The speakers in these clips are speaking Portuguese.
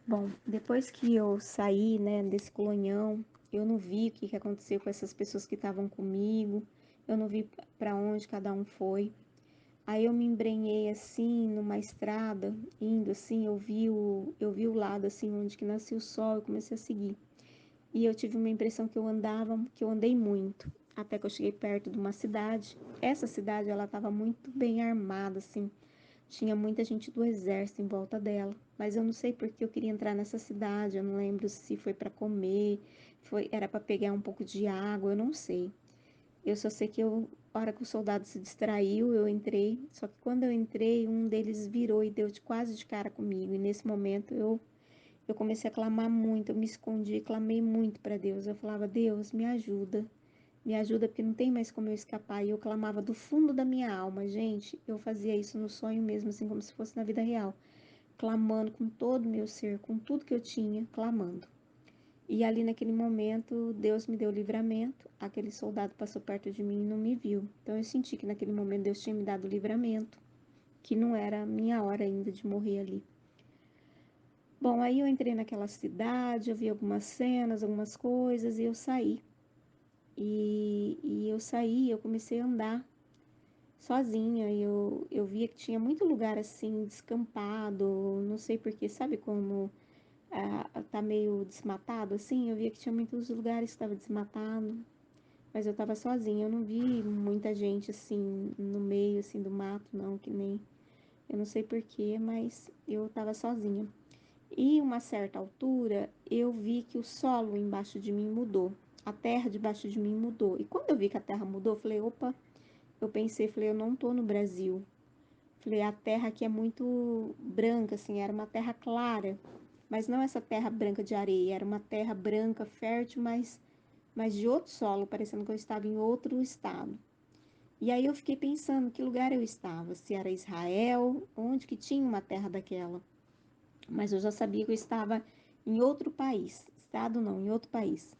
Bom, depois que eu saí, né, desse colonião, eu não vi o que que aconteceu com essas pessoas que estavam comigo, eu não vi para onde cada um foi. Aí eu me embrenhei assim numa estrada, indo assim, eu vi o lado assim onde que nascia o sol, eu comecei a seguir. E eu tive uma impressão que eu andei muito, até que eu cheguei perto de uma cidade. Essa cidade ela estava muito bem armada assim, tinha muita gente do exército em volta dela, mas eu não sei porque eu queria entrar nessa cidade, eu não lembro se foi para comer, era para pegar um pouco de água, eu não sei. Eu só sei que a hora que o soldado se distraiu, eu entrei, só que quando eu entrei, um deles virou e deu quase de cara comigo, e nesse momento eu comecei a clamar muito, eu me escondi, clamei muito para Deus, eu falava, Deus, me ajuda porque não tem mais como eu escapar. E eu clamava do fundo da minha alma, gente. Eu fazia isso no sonho mesmo, assim como se fosse na vida real, clamando com todo o meu ser, com tudo que eu tinha, clamando. E ali naquele momento, Deus me deu livramento. Aquele soldado passou perto de mim e não me viu. Então eu senti que naquele momento Deus tinha me dado livramento, que não era a minha hora ainda de morrer ali. Bom, aí eu entrei naquela cidade, eu vi algumas cenas, algumas coisas e eu saí. E eu saí, eu comecei a andar sozinha. Eu via que tinha muito lugar assim, descampado, não sei porquê, sabe como tá meio desmatado assim? Eu via que tinha muitos lugares que estava desmatado, mas eu tava sozinha, eu não vi muita gente assim, no meio assim do mato, não, que nem, eu não sei porquê, mas eu tava sozinha. E uma certa altura, eu vi que o solo embaixo de mim mudou, a terra debaixo de mim mudou. E quando eu vi que a terra mudou, eu falei, opa, eu pensei, falei, eu não tô no Brasil. Falei, a terra aqui é muito branca, assim, era uma terra clara, mas não essa terra branca de areia, era uma terra branca, fértil, mas de outro solo, parecendo que eu estava em outro estado. E aí eu fiquei pensando que lugar eu estava, se era Israel, onde que tinha uma terra daquela. Mas eu já sabia que eu estava em outro país, estado não, em outro país.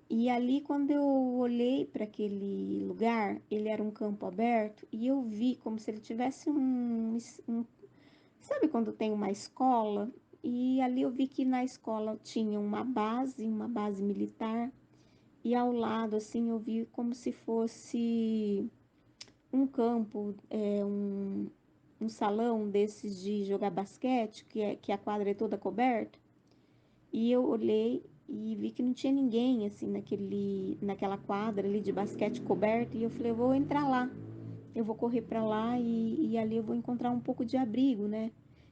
E ali, quando eu olhei para aquele lugar, ele era um campo aberto e eu vi como se ele tivesse sabe quando tem uma escola? E ali eu vi que na escola tinha uma base militar, e ao lado, assim, eu vi como se fosse um campo, um salão desses de jogar basquete, que a quadra é toda coberta. E eu olhei e vi que não tinha ninguém, assim, naquela quadra ali de basquete coberta. E eu falei, eu vou entrar lá. Eu vou correr para lá e ali eu vou encontrar um pouco de abrigo, né?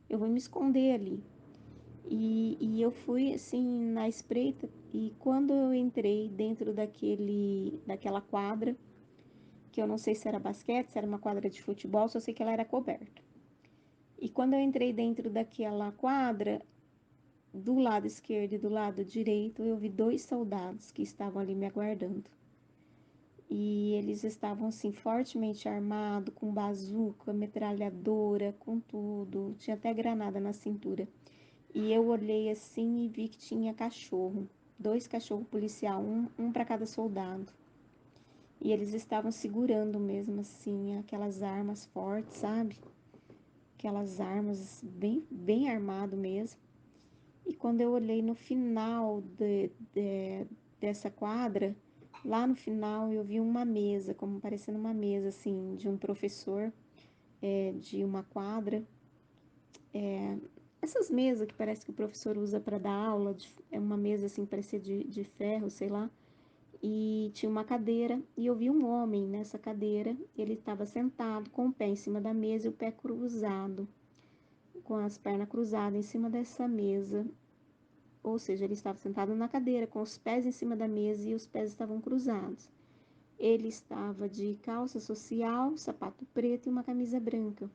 Eu vou me esconder ali. E eu fui, assim, na espreita. E quando eu entrei dentro daquela quadra, que eu não sei se era basquete, se era uma quadra de futebol, só sei que ela era coberta. E quando eu entrei dentro daquela quadra, do lado esquerdo e do lado direito, eu vi dois soldados que estavam ali me aguardando. E eles estavam assim fortemente armados, com bazuca, metralhadora, com tudo. Tinha até granada na cintura. E eu olhei assim e vi que tinha cachorro, dois cachorros policial, um para cada soldado. E eles estavam segurando mesmo assim aquelas armas fortes, sabe? Aquelas armas bem armado mesmo. E quando eu olhei no final dessa quadra, lá no final eu vi uma mesa, como parecendo uma mesa assim, de um professor, de uma quadra. Essas mesas que parece que o professor usa para dar aula, é uma mesa assim, parecia de ferro, sei lá. E tinha uma cadeira, e eu vi um homem nessa cadeira. Ele estava sentado com o pé em cima da mesa e o pé cruzado, com as pernas cruzadas em cima dessa mesa. Ou seja, ele estava sentado na cadeira, com os pés em cima da mesa e os pés estavam cruzados. Ele estava de calça social, sapato preto e uma camisa branca.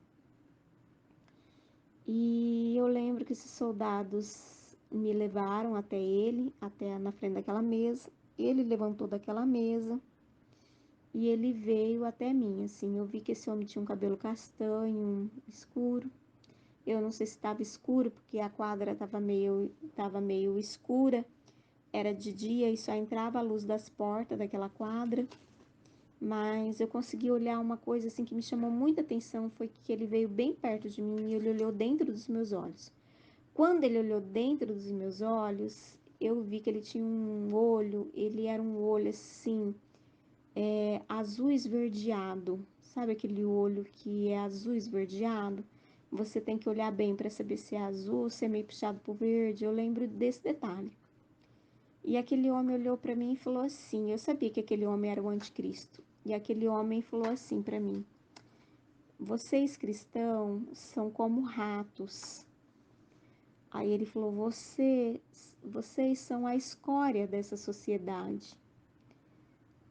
E eu lembro que esses soldados me levaram até ele, até na frente daquela mesa. Ele levantou daquela mesa e ele veio até mim, assim. Eu vi que esse homem tinha um cabelo castanho, escuro. Eu não sei se estava escuro, porque a quadra estava meio escura. Era de dia e só entrava a luz das portas daquela quadra, mas eu consegui olhar uma coisa assim que me chamou muita atenção, foi que ele veio bem perto de mim e ele olhou dentro dos meus olhos. Quando ele olhou dentro dos meus olhos, eu vi que ele tinha um olho, ele era um olho assim, azul esverdeado. Sabe aquele olho que é azul esverdeado? Você tem que olhar bem para saber se é azul, se é meio puxado pro verde. Eu lembro desse detalhe. E aquele homem olhou para mim e falou assim: eu sabia que aquele homem era o anticristo. E aquele homem falou assim para mim: vocês cristãos são como ratos. Aí ele falou: vocês são a escória dessa sociedade.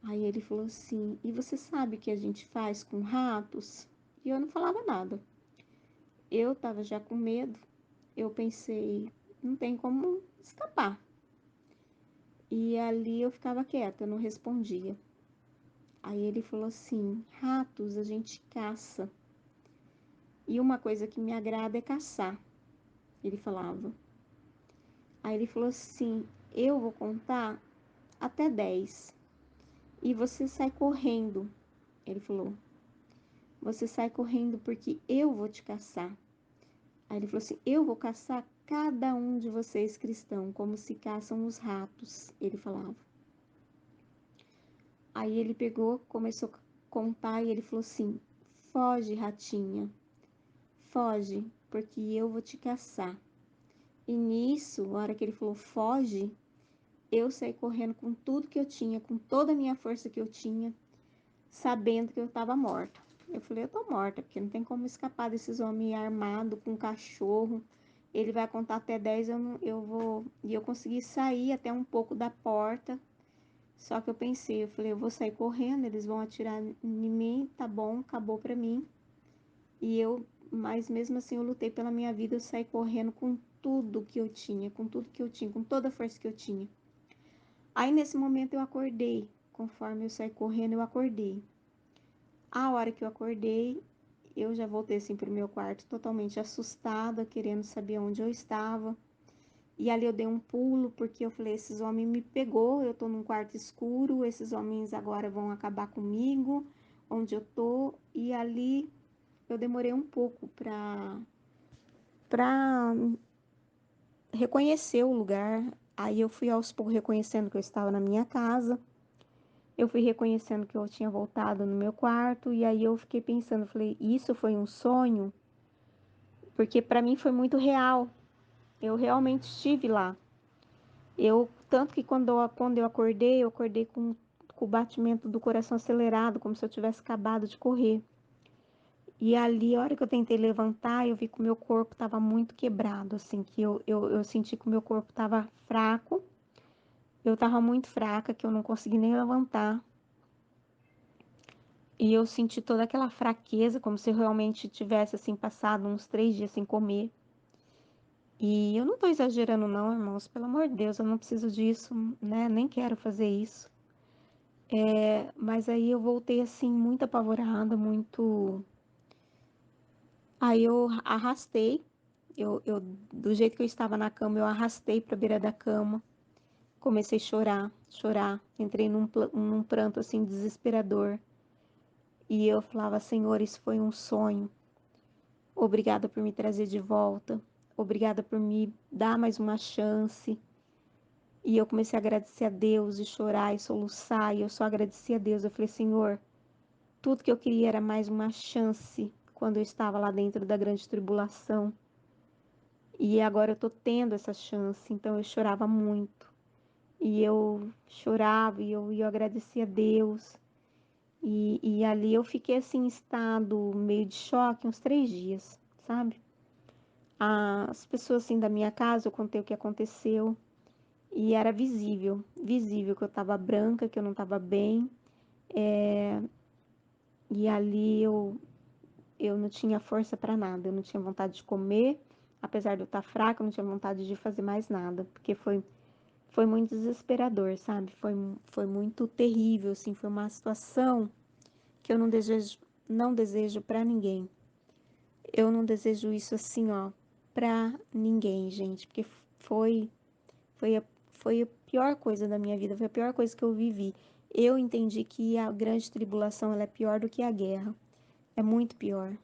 Aí ele falou assim: e você sabe o que a gente faz com ratos? E eu não falava nada. Eu tava já com medo. Eu pensei: não tem como escapar. E ali eu ficava quieta, eu não respondia. Aí ele falou assim: ratos a gente caça. E uma coisa que me agrada é caçar. Ele falava. Aí ele falou assim: eu vou contar até 10 e você sai correndo. Ele falou: você sai correndo porque eu vou te caçar. Aí ele falou assim: eu vou caçar cada um de vocês cristãos, como se caçam os ratos. Ele falava. Aí ele pegou, começou a contar e ele falou assim: foge, ratinha, foge, porque eu vou te caçar. E nisso, a hora que ele falou foge, eu saí correndo com tudo que eu tinha, com toda a minha força que eu tinha, sabendo que eu estava morta. Eu falei, eu tô morta, porque não tem como escapar desses homens armados com cachorro. Ele vai contar até 10, eu vou. E eu consegui sair até um pouco da porta. Só que eu pensei, eu falei, eu vou sair correndo, eles vão atirar em mim, tá bom, acabou pra mim. Mas mesmo assim eu lutei pela minha vida, eu saí correndo com tudo que eu tinha, com tudo que eu tinha, com toda a força que eu tinha. Aí nesse momento eu acordei, conforme eu saí correndo, eu acordei. A hora que eu acordei, eu já voltei assim pro meu quarto totalmente assustada, querendo saber onde eu estava. E ali eu dei um pulo, porque eu falei, esses homens me pegou, eu tô num quarto escuro, esses homens agora vão acabar comigo, onde eu tô. E ali eu demorei um pouco para reconhecer o lugar. Aí eu fui aos poucos reconhecendo que eu estava na minha casa. Eu fui reconhecendo que eu tinha voltado no meu quarto e aí eu fiquei pensando, falei, isso foi um sonho? Porque para mim foi muito real. Eu realmente estive lá. Tanto que quando eu acordei com o batimento do coração acelerado, como se eu tivesse acabado de correr. E ali, a hora que eu tentei levantar, eu vi que o meu corpo estava muito quebrado, assim, que eu senti que o meu corpo estava fraco. Eu estava muito fraca, que eu não consegui nem levantar. E eu senti toda aquela fraqueza, como se eu realmente tivesse, assim, passado uns 3 dias sem comer. E eu não tô exagerando não, irmãos, pelo amor de Deus, eu não preciso disso, né? Nem quero fazer isso. Mas aí eu voltei, assim, muito apavorada, muito... Aí eu arrastei, do jeito que eu estava na cama, eu arrastei pra beira da cama. Comecei a chorar, chorar. Entrei num pranto, assim, desesperador. E eu falava, Senhor, isso foi um sonho. Obrigada por me trazer de volta. Obrigada por me dar mais uma chance. E eu comecei a agradecer a Deus e chorar e soluçar. E eu só agradeci a Deus. Eu falei, Senhor, tudo que eu queria era mais uma chance quando eu estava lá dentro da grande tribulação. E agora eu tô tendo essa chance. Então eu chorava muito. E eu chorava e eu agradecia a Deus. E ali eu fiquei assim, em estado meio de choque, uns 3 dias, sabe? As pessoas assim da minha casa, eu contei o que aconteceu e era visível, visível que eu tava branca, que eu não tava bem. E ali eu não tinha força para nada, eu não tinha vontade de comer, apesar de eu estar fraca, eu não tinha vontade de fazer mais nada, porque foi muito desesperador, sabe? Foi muito terrível, assim, foi uma situação que eu não desejo para ninguém. Eu não desejo isso assim, ó, para ninguém, gente, porque foi a, foi a pior coisa da minha vida, foi a pior coisa que eu vivi. Eu entendi que a grande tribulação ela é pior do que a guerra. É muito pior.